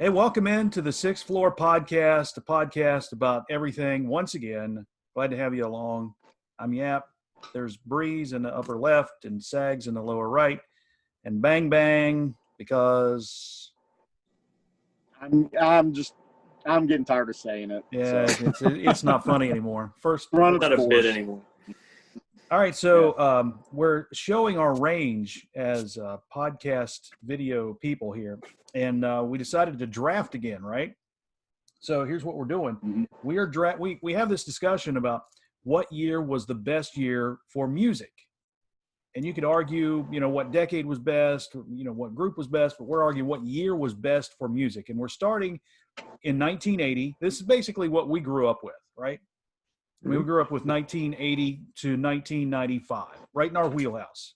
Hey, welcome into the Sixth Floor Podcast, a podcast about everything. Once again, glad to have you along. I'm Yap. There's Breeze in the upper left and Sags in the lower right, and Bang Bang because I'm getting tired of saying it. yeah, so. it's not funny anymore. Not a bit anymore. All right, so we're showing our range as podcast video people here, and we decided to draft again, right? So here's what we're doing: we have this discussion about what year was the best year for music, and you could argue, what decade was best, what group was best, but we're arguing what year was best for music, and we're starting in 1980. This is basically what we grew up with, right? We grew up with 1980 to 1995, right in our wheelhouse.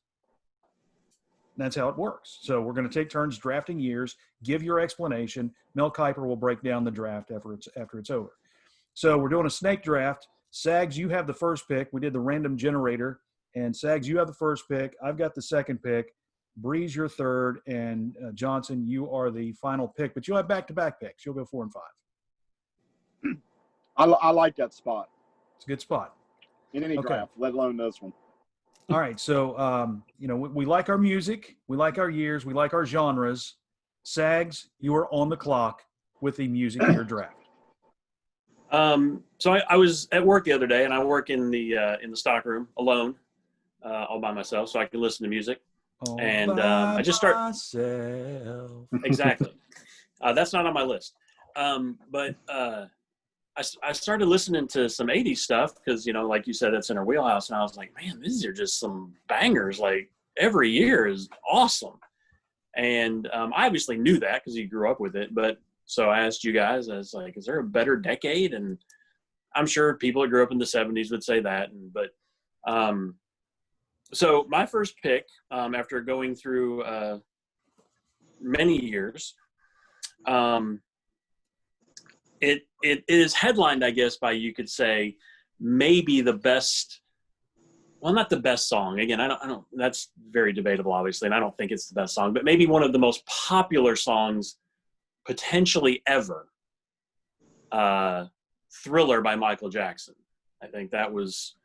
And that's how it works. So we're going to take turns drafting years, give your explanation. Mel Kiper will break down the draft after it's over. So we're doing a snake draft. Sags, you have the first pick. We did the random generator. And Sags, you have the first pick. I've got the second pick. Breeze, your third. And Johnson, you are the final pick. But you'll have back-to-back picks. You'll go 4 and 5. I like that spot. It's a good spot. In any draft, let alone this one. All right. So, we like our music. We like our years. We like our genres. Sags, you are on the clock with the music of your draft. So I was at work the other day, and I work in the stockroom alone, all by myself, so I can listen to music. I just start myself. Exactly. That's not on my list. But I started listening to some 80s stuff because, like you said, it's in our wheelhouse. And I was like, man, these are just some bangers. Like every year is awesome. And I obviously knew that because you grew up with it. But so I asked you guys, I was like, is there a better decade? And I'm sure people that grew up in the 70s would say that. So my first pick, after going through many years, it is headlined, I guess, by, you could say, maybe the best. Well, not the best song. Again, I don't. That's very debatable, obviously, and I don't think it's the best song. But maybe one of the most popular songs, potentially ever. "Thriller" by Michael Jackson. I think that was,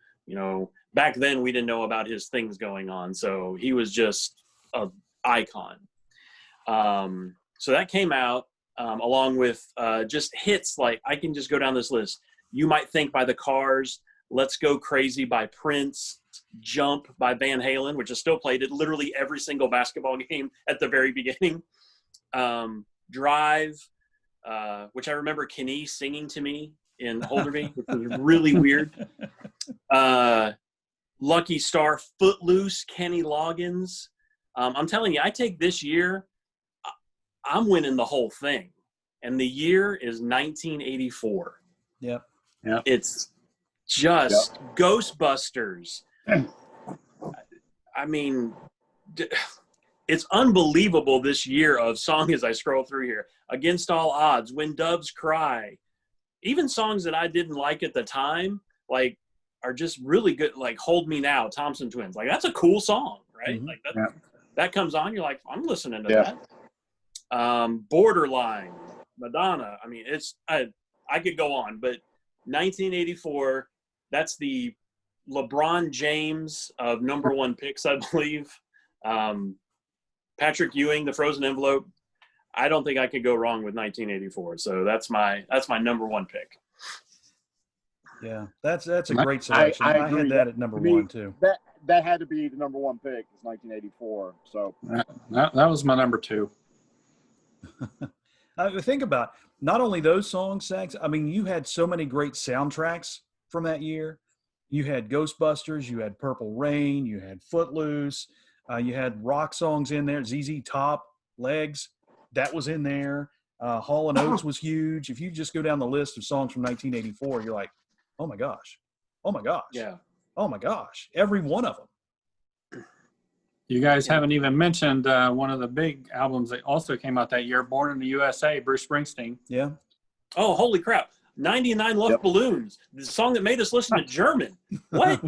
back then we didn't know about his things going on, so he was just an icon. So that came out. Along with just hits like, I can just go down this list. "You Might Think" by the Cars, "Let's Go Crazy" by Prince, "Jump" by Van Halen, which is still played at literally every single basketball game at the very beginning. "Drive," which I remember Kenny singing to me in Hold Me, which was really weird. "Lucky Star," "Footloose," Kenny Loggins. I'm telling you, I take this year, I'm winning the whole thing. And the year is 1984. Yep. It's just Ghostbusters. I mean, it's unbelievable this year of song as I scroll through here. "Against All Odds," "When Doves Cry." Even songs that I didn't like at the time, like, are just really good. Like "Hold Me Now," Thompson Twins. Like, that's a cool song, right? Mm-hmm. Like that comes on, you're like, I'm listening to that. "Borderline," Madonna. I mean, I could go on, but 1984, that's the LeBron James of number one picks, I believe. Patrick Ewing, "The Frozen Envelope." I don't think I could go wrong with 1984. So that's my number one pick. Yeah, that's a great selection. I had that at number one too. That had to be the number one pick. It's 1984. So that was my number two. Think about not only those songs, Sags. I mean, you had so many great soundtracks from that year. You had Ghostbusters, you had Purple Rain, you had Footloose, you had rock songs in there. ZZ Top, "Legs," that was in there. Hall & Oates was huge. If you just go down the list of songs from 1984, you're like, oh my gosh, Yeah, oh my gosh, every one of them. You guys haven't even mentioned one of the big albums that also came out that year, "Born in the USA," Bruce Springsteen. Yeah. Oh, holy crap. 99 Love Balloons, the song that made us listen to German. What?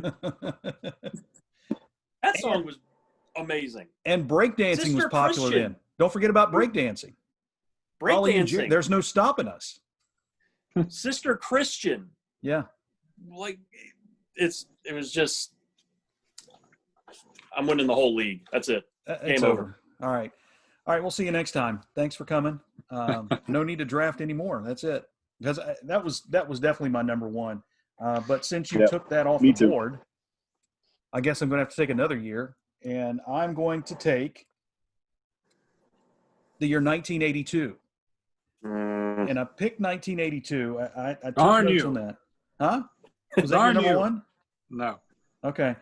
That song was amazing. And breakdancing was popular then. Don't forget about breakdancing. Ollie and Jerry, breakdancing, there's no stopping us. Sister Christian. Yeah. Like, it was just, I'm winning the whole league. That's it. It's Game over. All right. All right. We'll see you next time. Thanks for coming. No need to draft anymore. That's it. Because that was definitely my number one. But since you took that off Me the too. board, I guess I'm going to have to take another year. And I'm going to take the year 1982. And I picked 1982. I took Darn notes you. on that. Huh? Was that your Darn number you. one? No. Okay.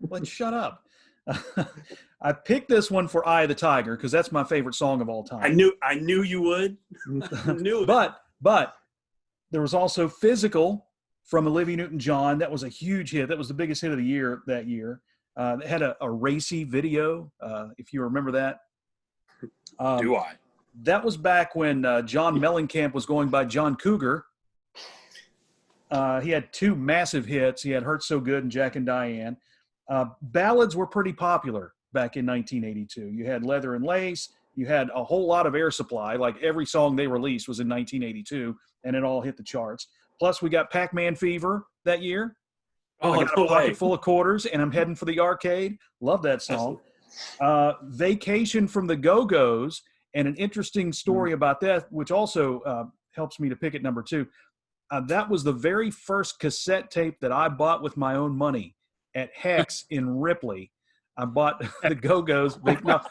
Let's shut up. I picked this one for Eye of the Tiger because that's my favorite song of all time. I knew you would. Knew it. But there was also Physical from Olivia Newton-John. That was a huge hit. That was the biggest hit of the year that year. It had a racy video, if you remember that. Do I? That was back when John Mellencamp was going by John Cougar. He had two massive hits. He had Hurt So Good and Jack and Diane. Ballads were pretty popular back in 1982. You had Leather and Lace. You had a whole lot of Air Supply. Like every song they released was in 1982, and it all hit the charts. Plus, we got Pac-Man Fever that year. Oh, I got no a pocket way. full of quarters, and I'm heading for the arcade. Love that song. Vacation from the Go-Go's, and an interesting story about that, which also helps me to pick at number two. That was the very first cassette tape that I bought with my own money at Hex in Ripley. I bought the Go-Go's. Now,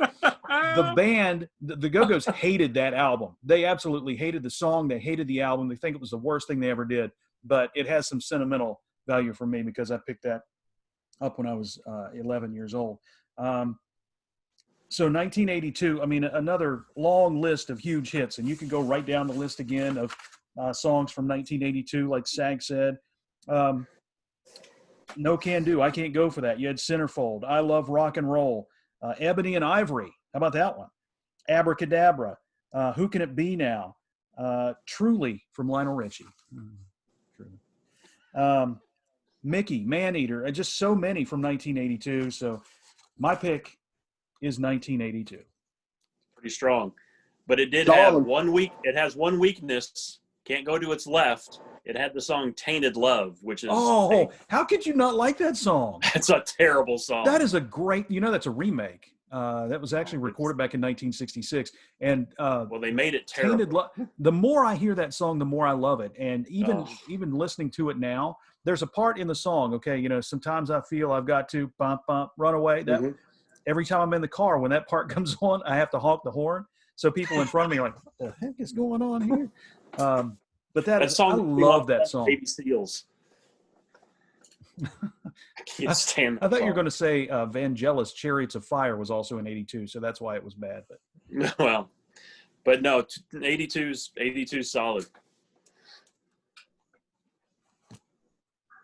the band, the Go-Go's hated that album. They absolutely hated the song. They hated the album. They think it was the worst thing they ever did. But it has some sentimental value for me because I picked that up when I was 11 years old. So 1982, I mean, another long list of huge hits. And you can go right down the list again of songs from 1982, like Sag said. No Can Do, I Can't Go For That. You had Centerfold, I Love Rock and Roll, Ebony and Ivory. How about that one? Abracadabra, Who Can It Be Now? Truly from Lionel Richie. Truly. Mickey, Maneater, just so many from 1982. So my pick is 1982. Pretty strong. But it did Solid. have one weak. It has one weakness. Can't go to its left. It had the song "Tainted Love," which is how could you not like that song? It's a terrible song. That is a great. That's a remake. That was actually recorded back in 1966. And well, they made it terrible. Tainted Love. The more I hear that song, the more I love it. And even listening to it now, there's a part in the song. Okay, sometimes I feel I've got to bump, run away. That every time I'm in the car, when that part comes on, I have to honk the horn. So people in front of me are like, "What the heck is going on here?" But that song, I love that song. Baby Seals. I can't stand that I thought song. you were going to say Vangelis' Chariots of Fire was also in 82, so that's why it was bad. But Well, but no, 82's solid.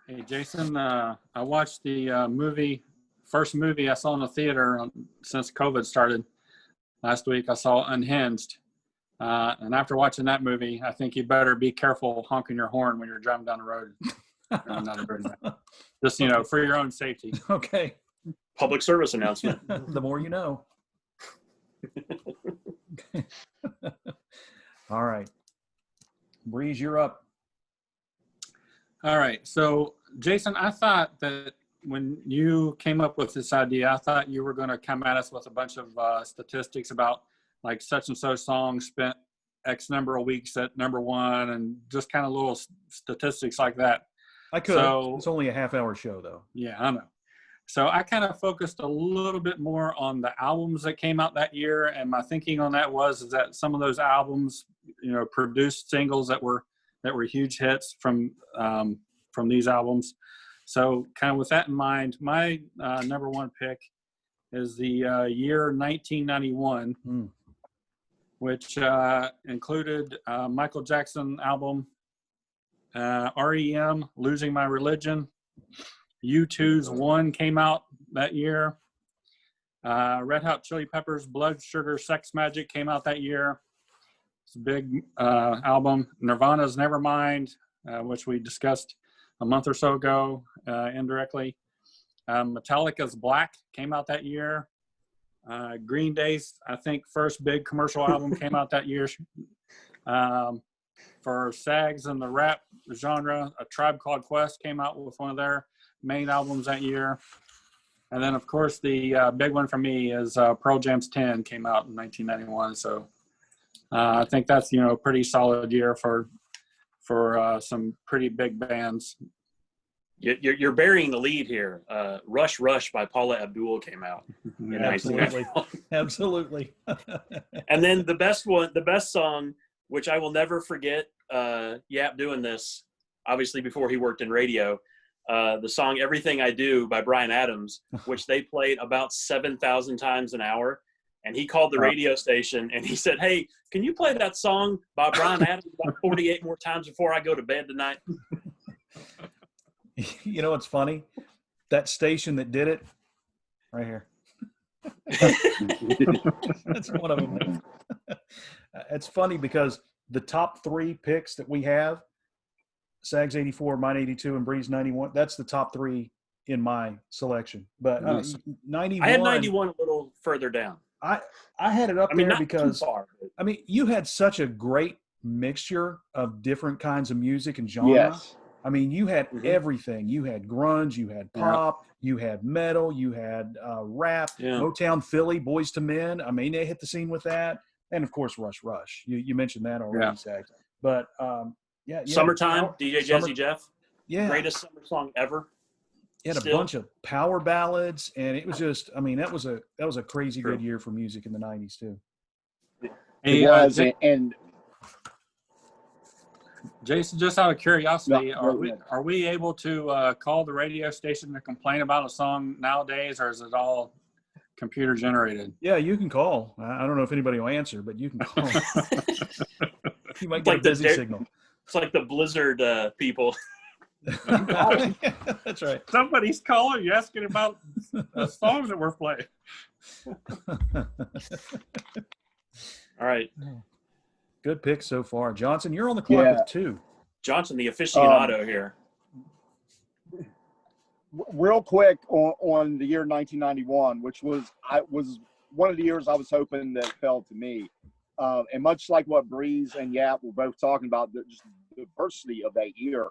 Hey, Jason, I watched the first movie I saw in the theater since COVID started last week. I saw Unhinged. And after watching that movie, I think you better be careful honking your horn when you're driving down the road. Just, for your own safety. Okay. Public service announcement. The more you know. All right. Breeze, you're up. All right. So, Jason, I thought that when you came up with this idea, I thought you were going to come at us with a bunch of statistics about like such and so song spent X number of weeks at number one and just kind of little statistics like that. I could. So, it's only a half-hour show, though. Yeah, I know. So I kind of focused a little bit more on the albums that came out that year, and my thinking on that is that some of those albums, produced singles that were huge hits from these albums. So kind of with that in mind, my number one pick is the year 1991, which included Michael Jackson album, REM, Losing My Religion. U2's One came out that year. Red Hot Chili Peppers' Blood Sugar Sex Magic came out that year. It's a big album. Nirvana's Nevermind, which we discussed a month or so ago indirectly. Metallica's Black came out that year. Green Day's, I think, first big commercial album came out that year. For Sags and the rap genre, A Tribe Called Quest came out with one of their main albums that year. And then, of course, the big one for me is Pearl Jam's 10 came out in 1991. So I think that's, a pretty solid year for some pretty big bands. You're burying the lead here. Rush Rush by Paula Abdul came out. Absolutely. Absolutely. And then the best song, which I will never forget, Yap doing this, obviously before he worked in radio, the song Everything I Do by Bryan Adams, which they played about 7,000 times an hour. And he called the radio station and he said, "Hey, can you play that song by Bryan Adams about 48 more times before I go to bed tonight?" You know what's funny? That station that did it, right here. That's one of them. It's funny because the top 3 picks that we have, Sags 84, mine 82, and Breeze 91, that's the top 3 in my selection. But 91, I had 91 a little further down. I had it up there not because, too far, but... you had such a great mixture of different kinds of music and genre. Yes. You had everything. You had grunge, you had pop, you had metal, you had rap, Motown, Philly, Boys to Men. They hit the scene with that. And, of course, Rush Rush. You mentioned that already, Zach. But, Summertime, DJ Jazzy Jeff. Yeah. Greatest summer song ever. It had a bunch of power ballads, and it was just, that was a crazy good year for music in the 90s, too. It was, and Jason, just out of curiosity, are we able to call the radio station to complain about a song nowadays, or is it all computer generated? Yeah, you can call. I don't know if anybody will answer, but you can call. You might get a busy signal. It's like the Blizzard people. That's right. Somebody's calling you asking about the songs that we're playing. All right. Good pick so far. Johnson, you're on the clock with 2. Johnson, the aficionado here. Real quick on the year 1991, which was one of the years I was hoping that fell to me. And much like what Breeze and Yap were both talking about, just the diversity of that year.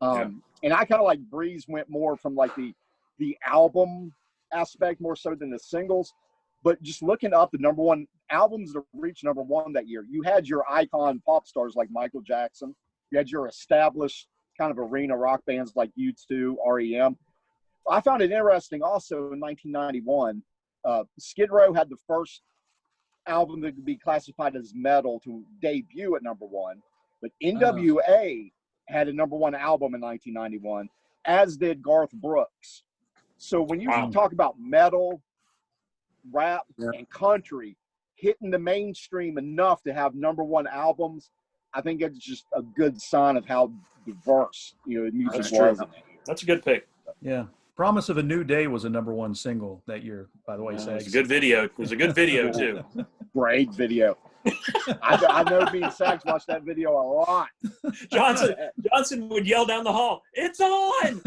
And I kind of like Breeze went more from like the album aspect more so than the singles. But just looking up the number 1 albums that reached number 1 that year, you had your icon pop stars like Michael Jackson. You had your established kind of arena rock bands like U2, REM. I found it interesting also in 1991, Skid Row had the first album that could be classified as metal to debut at number 1. But NWA had a number 1 album in 1991, as did Garth Brooks. So when you talk about metal, rap, and country hitting the mainstream enough to have number 1 albums, I think it's just a good sign of how diverse music was. That's a good pick. Yeah. Promise of a New Day was a number 1 single that year, by the way. It was a good video. It was a good video, too. Great video. I know me and Sax watched that video a lot. Johnson would yell down the hall, "It's on!"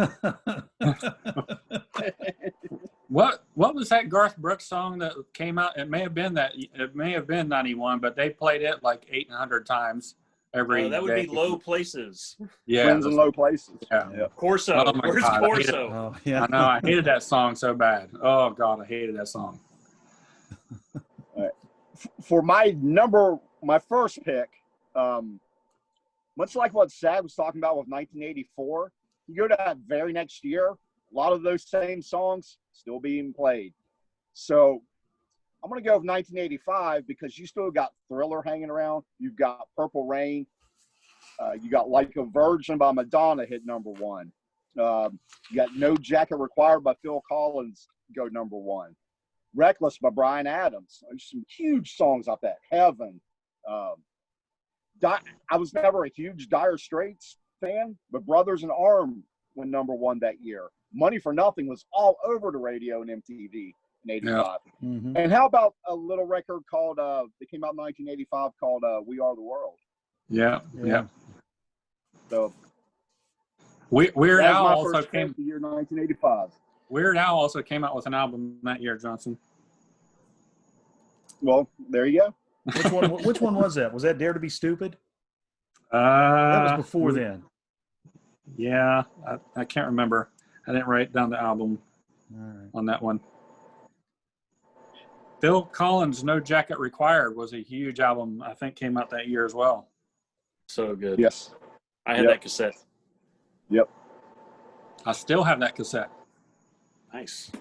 What was that Garth Brooks song that came out? It may have been 91, but they played it like 800 times every day. That would be Low Places. Yeah. Friends in Low Places. Yeah. Corso. Oh my Where's God, Corso? I know. I hated that song so bad. Oh, God, I hated that song. For my first pick, much like what Sad was talking about with 1984, you go to that very next year, a lot of those same songs still being played. So I'm going to go with 1985 because you still got Thriller hanging around. You've got Purple Rain. You got Like a Virgin by Madonna hit number 1. You got No Jacket Required by Phil Collins go number 1. Reckless by Bryan Adams. There's some huge songs off that. Heaven. I was never a huge Dire Straits fan, but Brothers in Arms went number 1 that year. Money for Nothing was all over the radio and MTV in 85. Yeah. Mm-hmm. And how about a little record called, that came out in 1985 called We Are the World? Yeah. So Weird Al also came the year 1985. Weird Al also came out with an album that year, Johnson. Well, there you go. Which one was that? Was that Dare to Be Stupid? That was before then. Yeah, I can't remember. I didn't write down the album on that one. Phil Collins' No Jacket Required was a huge album. I think came out that year as well. So good. Yes. I had that cassette. Yep. I still have that cassette. Nice.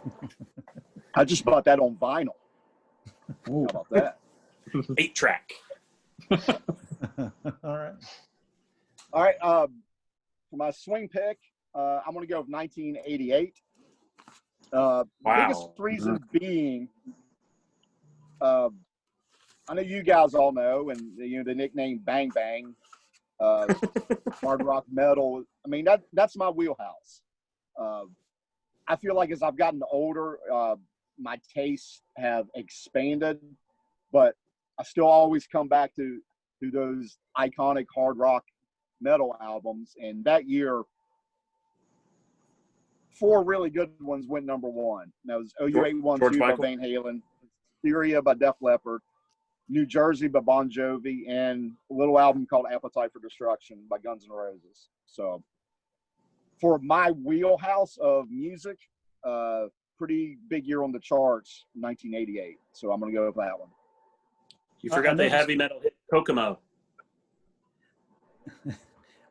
I just bought that on vinyl. Ooh. How about that? 8-track. All right. All right. For my swing pick, I'm going to go with 1988. Biggest reason being, I know you guys all know, and the nickname Bang Bang, hard rock metal. I mean, that's my wheelhouse. I feel like as I've gotten older, my tastes have expanded, but I still always come back to those iconic hard rock metal albums. And that year, 4 really good ones went number 1. That was OU812 by Van Halen, Syria by Def Leppard, New Jersey by Bon Jovi, and a little album called Appetite for Destruction by Guns N' Roses. So for my wheelhouse of music, pretty big year on the charts, 1988. So I'm going to go with that one. You forgot the heavy metal hit Kokomo.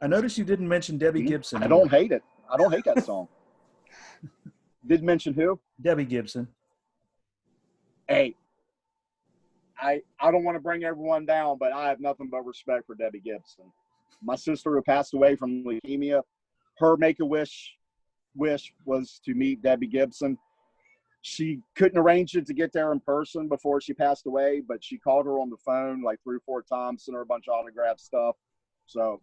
I noticed you didn't mention Debbie Gibson. I don't hate it. I don't hate that song. Did mention who? Debbie Gibson. Hey, I don't want to bring everyone down, but I have nothing but respect for Debbie Gibson. My sister who passed away from leukemia, her make-a-wish was to meet Debbie Gibson. She couldn't arrange it to get there in person before she passed away, but she called her on the phone like 3 or 4 times, sent her a bunch of autograph stuff. So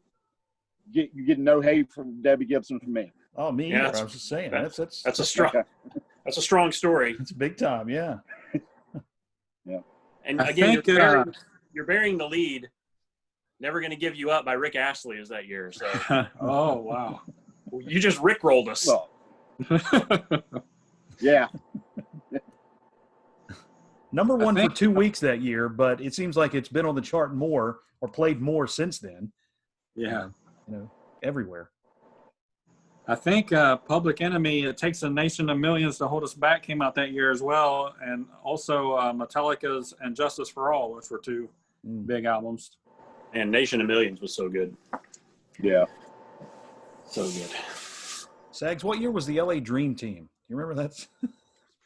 you get no hate from Debbie Gibson from me. Oh, me either. I was just saying that's a strong story. It's big time, yeah. Yeah. And again, you're burying the lead. Never Gonna Give You Up by Rick Astley is that year. So oh wow, you just rickrolled us. Well, yeah. Number 1 for 2 weeks that year, but it seems like it's been on the chart more or played more since then. Yeah, everywhere. I think Public Enemy, It Takes a Nation of Millions to Hold Us Back came out that year as well. And also Metallica's and Justice for All, which were 2 big albums. And Nation of Millions was so good. Yeah. So good. Sags, what year was the LA Dream Team? You remember that?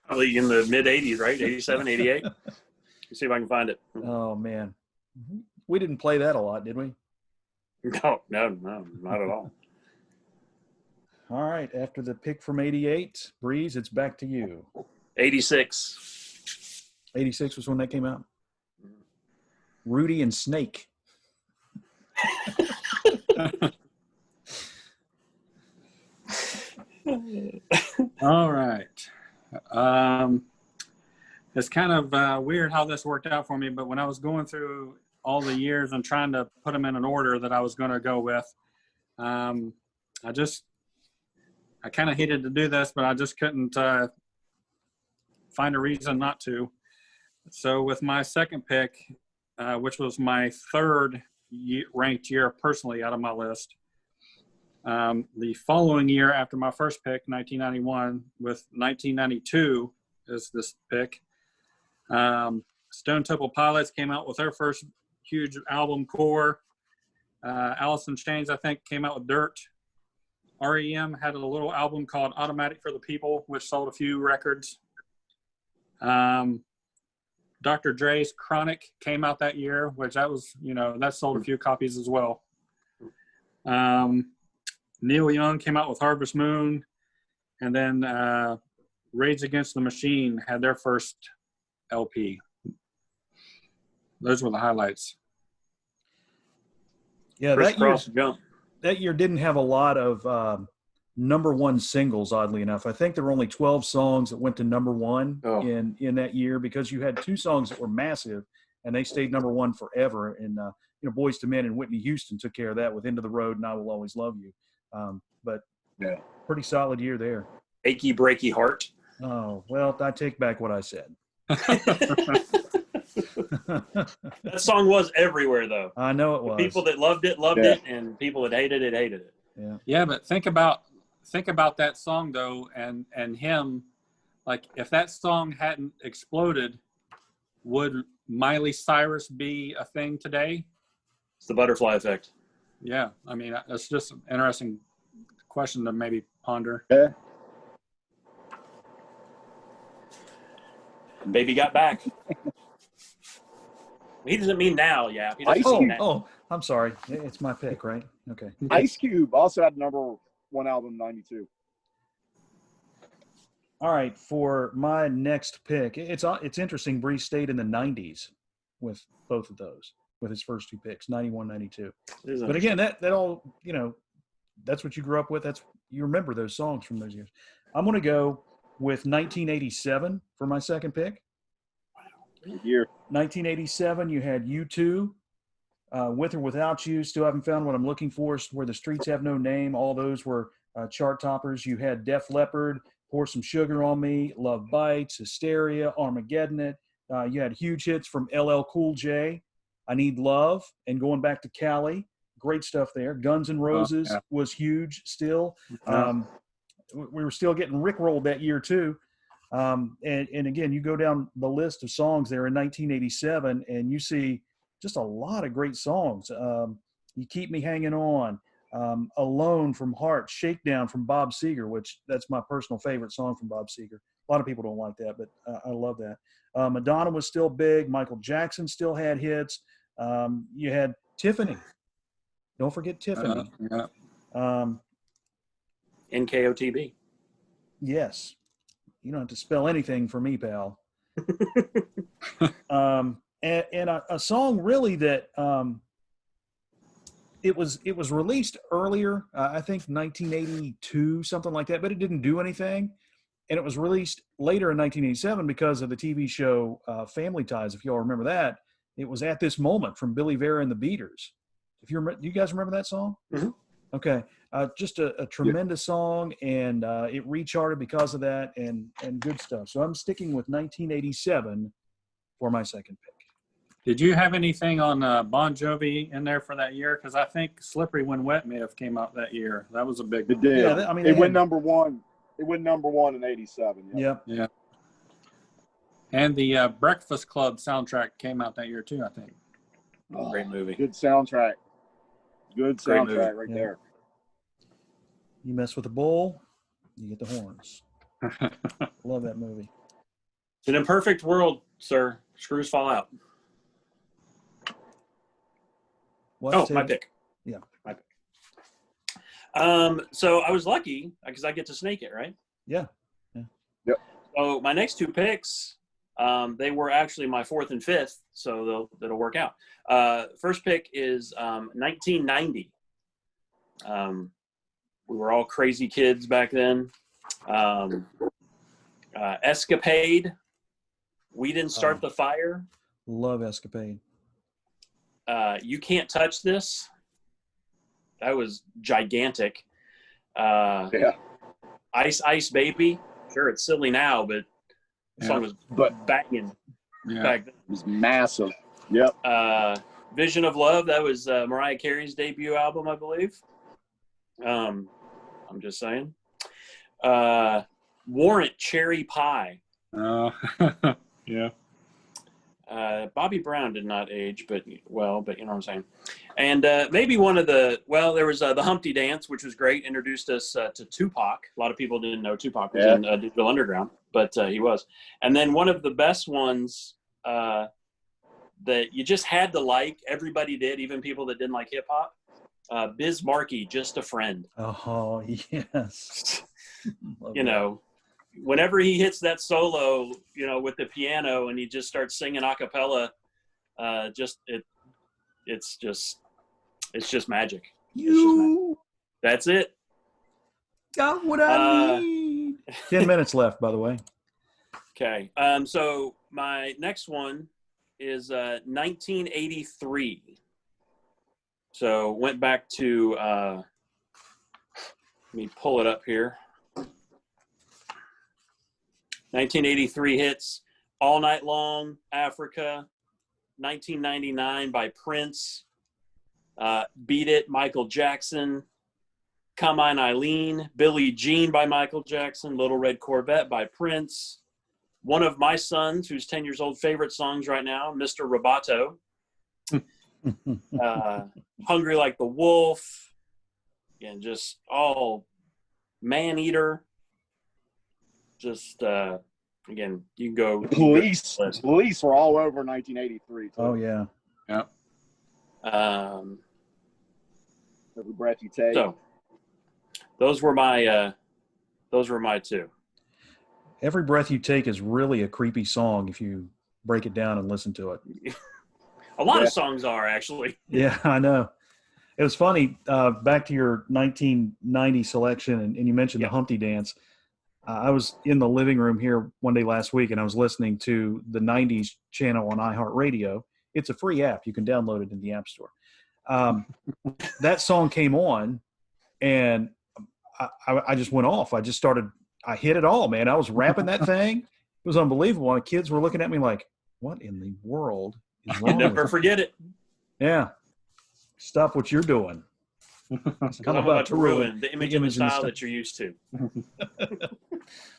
Probably in the mid-'80s, right? 87, 88? Let's see if I can find it. Oh, man. We didn't play that a lot, did we? No, not at all. All right. After the pick from 88, Breeze, it's back to you. 86. 86 was when that came out? Rudy and Snake. All right. It's kind of weird how this worked out for me, but when I was going through all the years and trying to put them in an order that I was going to go with, I kind of hated to do this, but I just couldn't find a reason not to. So with my second pick, which was my 3rd ranked year personally out of my list, the following year after my first pick, 1991, with 1992 is this pick. Stone Temple Pilots came out with their first huge album, Core. Alice in Chains, I think, came out with Dirt. REM had a little album called Automatic for the People, which sold a few records. Dr. Dre's Chronic came out that year, which that sold a few copies as well. Neil Young came out with Harvest Moon, and then Rage Against the Machine had their first LP. Those were the highlights. Yeah, that year didn't have a lot of number 1 singles, oddly enough. I think there were only 12 songs that went to number 1 in that year, because you had 2 songs that were massive and they stayed number 1 forever. And Boyz II Men and Whitney Houston took care of that with Into the Road and I Will Always Love You. But yeah, pretty solid year there. Achy Breaky Heart. Oh, well, I take back what I said. That song was everywhere, though. I know it was. People that loved it, loved it, and people that hated it, hated it. Yeah. Yeah, but think about that song though, and him. Like, if that song hadn't exploded, would Miley Cyrus be a thing today? It's the butterfly effect. Yeah, I mean, that's just an interesting question to maybe ponder. Yeah. Baby got back. He doesn't mean now, yeah. He doesn't Ice mean Cube. now. Oh, I'm sorry. It's my pick, right? Okay. Ice Cube also had #1 album in '92. All right, for my next pick, it's interesting. Bree stayed in the 90s with both of those, with his first two picks, 91, 92. But again, that all, that's what you grew up with. You remember those songs from those years. I'm going to go with 1987 for my second pick. Good year. 1987, you had U2, With or Without You, Still Haven't Found What I'm Looking For, Where the Streets Have No Name. All those were chart toppers. You had Def Leppard, Pour Some Sugar on Me, Love Bites, Hysteria, Armageddon It. You had huge hits from LL Cool J, I Need Love, and going back to Cali. Great stuff there. Guns N' Roses was huge still. We were still getting rickrolled that year too. And again, you go down the list of songs there in 1987 and you see just a lot of great songs. You Keep Me Hanging On, Alone from Heart, Shakedown from Bob Seger, which that's my personal favorite song from Bob Seger. A lot of people don't like that, but I love that. Madonna was still big. Michael Jackson still had hits. You had Tiffany. Don't forget Tiffany. NKOTB. Yes. You don't have to spell anything for me, pal. And a song really that it was released earlier, I think 1982, something like that, but it didn't do anything. And it was released later in 1987 because of the TV show Family Ties, if y'all remember that. It was At This Moment from Billy Vera and the Beaters. Do you guys remember that song? Mm-hmm. Okay. Just a tremendous song, and it recharted because of that, and good stuff. So I'm sticking with 1987 for my second pick. Did you have anything on Bon Jovi in there for that year? Because I think Slippery When Wet may have came out that year. That was a big It did. Yeah, it went #1. It went #1 in '87. Yeah. Yeah. And the Breakfast Club soundtrack came out that year too, I think. Oh, great movie. Good soundtrack. Good soundtrack right there. You mess with a bull, you get the horns. Love that movie. It's an imperfect world, sir. Screws fall out. My pick. Yeah. My pick. So I was lucky because I get to snake it, right? Yeah. Yep. So my next two picks, they were actually my fourth and fifth, so that'll work out. First pick is 1990. We were all crazy kids back then. Escapade. We Didn't Start the Fire. Love Escapade. You Can't Touch This. That was gigantic. Ice Ice Baby. Sure, it's silly now, but the song was banging back then. It was massive. Yep. Vision of Love. That was Mariah Carey's debut album, I believe. I'm just saying. Warrant, Cherry Pie. Yeah. Bobby Brown did not age, but you know what I'm saying. And maybe one of there was the Humpty Dance, which was great, introduced us to Tupac. A lot of people didn't know Tupac was in Digital Underground, but he was. And then one of the best ones that you just had to like, everybody did, even people that didn't like hip hop, Biz Markie, Just a Friend. Oh, yes. Whenever he hits that solo, with the piano and he just starts singing a cappella, it's just magic. That's it. Got what I need. 10 minutes left, by the way. Okay. So my next one is 1983. So went back to, let me pull it up here. 1983 hits, All Night Long, Africa, 1999 by Prince. Beat It, Michael Jackson. Come On Eileen, Billie Jean by Michael Jackson, Little Red Corvette by Prince. One of my sons, who's 10 years old, favorite songs right now, Mr. Roboto. Hungry Like the Wolf. Again, just all Man Eater. Just, again, you can go. Police were all over 1983. Too. Oh, yeah. Yeah. Every Breath You Take. So, those were my two. Every Breath You Take is really a creepy song if you break it down and listen to it. A lot of songs are, actually. Yeah, I know. It was funny, back to your 1990 selection, and you mentioned the Humpty Dance. I was in the living room here one day last week, and I was listening to the 90s channel on iHeartRadio. It's a free app. You can download it in the App Store. That song came on, and I just went off. I hit it all, man. I was rapping that thing. It was unbelievable. My kids were looking at me like, what in the world is wrong? You never forget it. Yeah. Stop what you're doing. I'm about to ruin the image and the style that you're used to.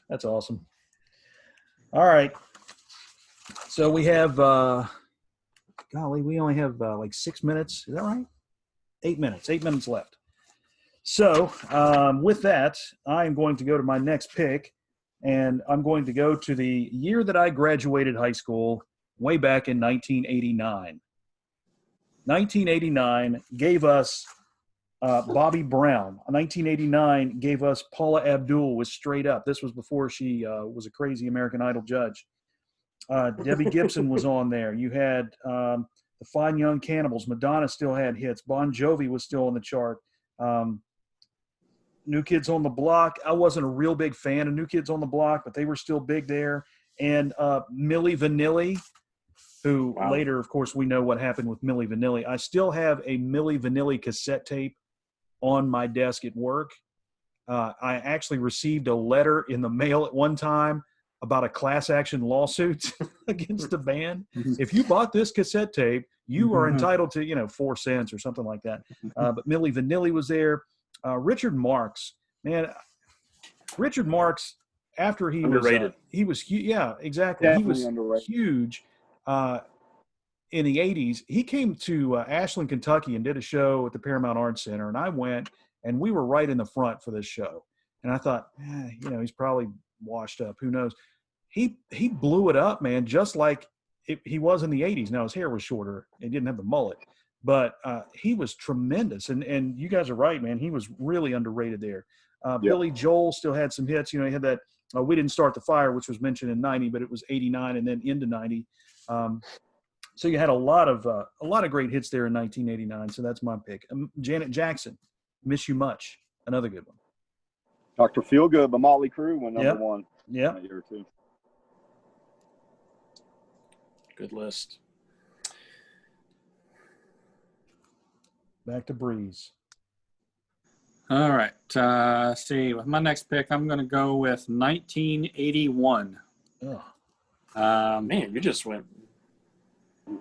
That's awesome. All right. So we have, golly, we only have like 6 minutes. Is that right? 8 minutes. 8 minutes left. So with that, I'm going to go to my next pick, and I'm going to go to the year that I graduated high school, way back in 1989. 1989 gave us Bobby Brown. 1989 gave us Paula Abdul with Straight Up. This was before she was a crazy American Idol judge. Debbie Gibson was on there. You had the Fine Young Cannibals. Madonna still had hits. Bon Jovi was still on the chart. New Kids on the Block. I wasn't a real big fan of New Kids on the Block, but they were still big there. And Milli Vanilli, who later, of course, we know what happened with Milli Vanilli. I still have a Milli Vanilli cassette tape on my desk at work. I actually received a letter in the mail at one time about a class action lawsuit against a band. If you bought this cassette tape, you are entitled to, 4 cents or something like that. But Milli Vanilli was there. Richard Marx, man, Richard Marx, after he underrated. Yeah, exactly. Definitely he was underrated. Huge in the 80s. He came to Ashland, Kentucky and did a show at the Paramount Arts Center. And I went, and we were right in the front for this show. And I thought, he's probably washed up. Who knows? He blew it up, man, just like he was in the 80s. Now his hair was shorter. He didn't have the mullet. But he was tremendous. And you guys are right, man. He was really underrated there. Billy Joel still had some hits. He had that We Didn't Start the Fire, which was mentioned in 90, but it was 89 and then into 90. So you had a lot of great hits there in 1989. So that's my pick. Janet Jackson, Miss You Much, another good one. Dr. Feelgood by Motley Crue went number one that year too. Good list. Back to Breeze. All right. See, with my next pick, I'm going to go with 1981. Man, you just went.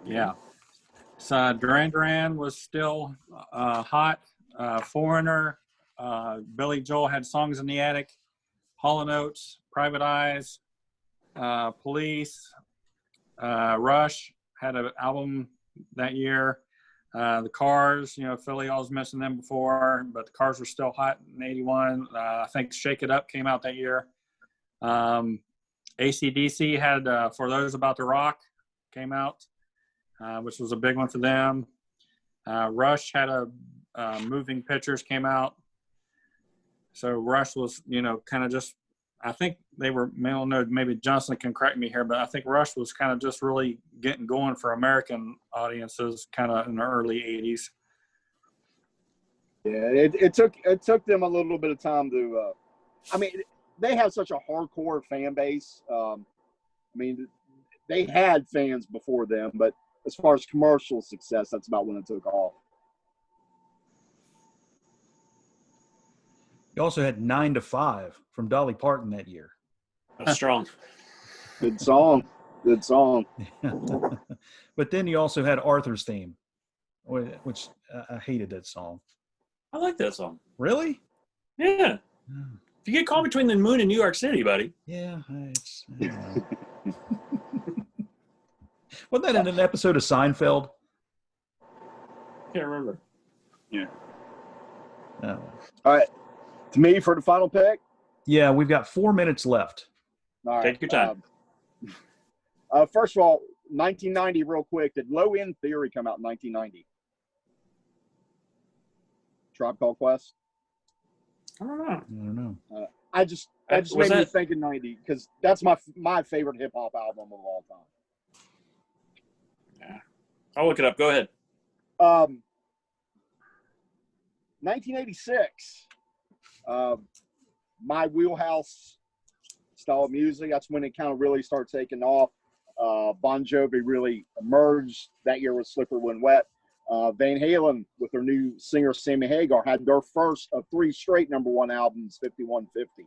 Yeah. So Duran Duran was still hot. Foreigner. Billy Joel had Songs in the Attic. Hall & Oates, Private Eyes, Police. Rush had an album that year. The Cars, Philly, I was missing them before, but the Cars were still hot in 81. I think Shake It Up came out that year. AC/DC had For Those About to Rock came out, which was a big one for them. Rush had a Moving Pictures came out. So Rush was, kind of just, I think they were, maybe Johnson can correct me here, but I think Rush was kind of just really getting going for American audiences kind of in the early 80s. Yeah, it took them a little bit of time to they have such a hardcore fan base. They had fans before them, but as far as commercial success, that's about when it took off. You also had 9 to 5 from Dolly Parton that year. That's strong. Good song. Good song. But then you also had Arthur's theme, which I hated that song. I like that song. Really? Yeah. If you get caught between the moon and New York City, buddy. Yeah, I don't know. Wasn't that in an episode of Seinfeld? Can't remember. Yeah. No. All right. To me for the final pick. Yeah, we've got 4 minutes left. All right. Take your time. First of all, 1990, real quick. Did Low End Theory come out in 1990? Tribe Called Quest. I don't know. I don't know. I just Was made me that- think of 90 because that's my favorite hip hop album of all time. I'll look it up. Go ahead. 1986. My wheelhouse style of music. That's when it kind of really started taking off. Bon Jovi really emerged. That year was Slippery When Wet. Van Halen, with their new singer Sammy Hagar, had their first of 3 straight #1 albums, 5150.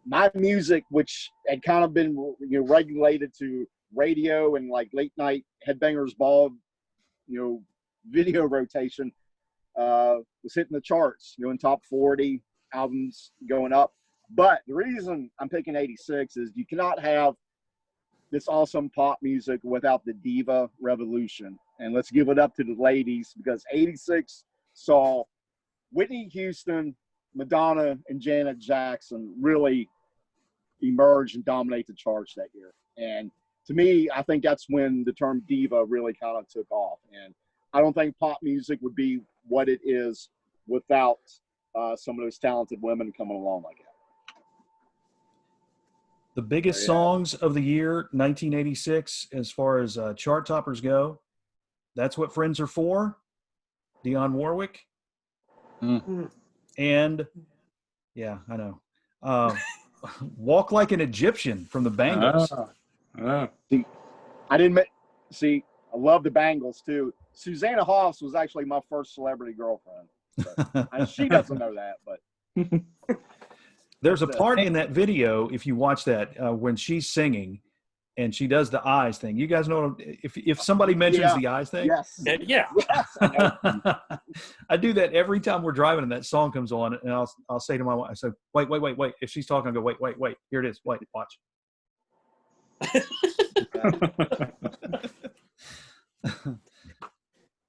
My music, which had kind of been regulated to radio and like late night Headbangers Ball, video rotation, was hitting the charts, in top 40 albums going up. But the reason I'm picking 86 is you cannot have this awesome pop music without the diva revolution. And let's give it up to the ladies, because 86 saw Whitney Houston, Madonna, and Janet Jackson really emerge and dominate the charts that year. And to me, I think that's when the term diva really kind of took off. And I don't think pop music would be what it is without some of those talented women coming along like that. The biggest songs of the year, 1986, as far as chart toppers go, That's What Friends Are For, Dionne Warwick. And, yeah, I know. Walk Like an Egyptian from the Bangles. I love the Bangles too. Susanna Hoffs was actually my first celebrity girlfriend. And she doesn't know that, but there's a part in that video, if you watch that, when she's singing and she does the eyes thing. You guys know if somebody mentions the eyes thing? Yes. Yeah. Yes, I know. I do that every time we're driving and that song comes on, and I'll say to my wife, I say, wait. If she's talking, I go, wait. Here it is. Wait, watch.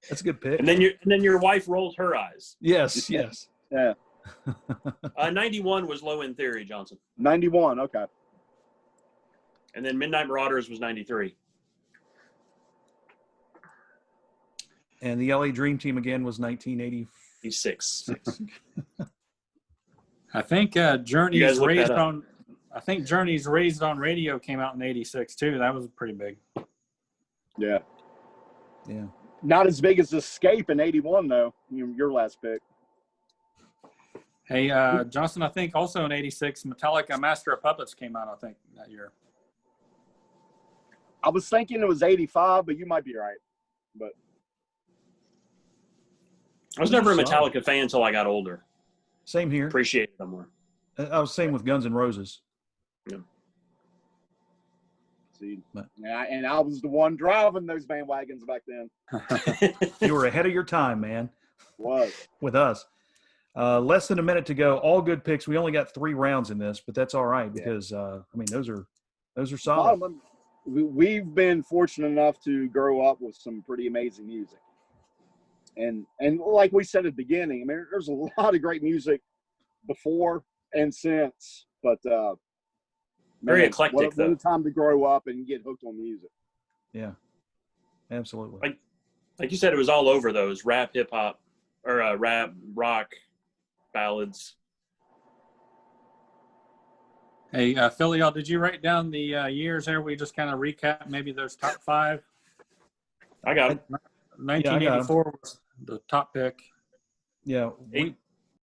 That's a good pick. And then your wife rolls her eyes. Yes. Yeah. 91 was Low End Theory, Johnson. 91, okay. And then Midnight Marauders was 93. And the LA Dream Team again was 1986. 86. I think Journey's guys look Raised that up. on. I think Journey's Raised on Radio came out in '86 too. That was pretty big. Yeah. Yeah. Not as big as Escape in 81, though. Your last pick. Hey, Johnson, I think also in '86, Metallica Master of Puppets came out, I think, that year. I was thinking it was 85, but you might be right. But I was never a Metallica fan until I got older. Same here. Appreciated them more. I was same with Guns N' Roses. see, and I was the one driving those bandwagons back then. You were ahead of your time, man. Was. With us. Less than a minute to go. All good picks. We only got 3 rounds in this, but that's all right because those are solid. We've been fortunate enough to grow up with some pretty amazing music. And like we said at the beginning, I mean, there's a lot of great music before and since, but very eclectic. What a time to grow up and get hooked on music. Yeah, absolutely. Like you said, it was all over those rap, hip hop, or rap, rock, ballads. Hey, Philly, y'all, did you write down the years there? We just kind of recap maybe those top 5. I got it. 1984 was the top pick. Yeah,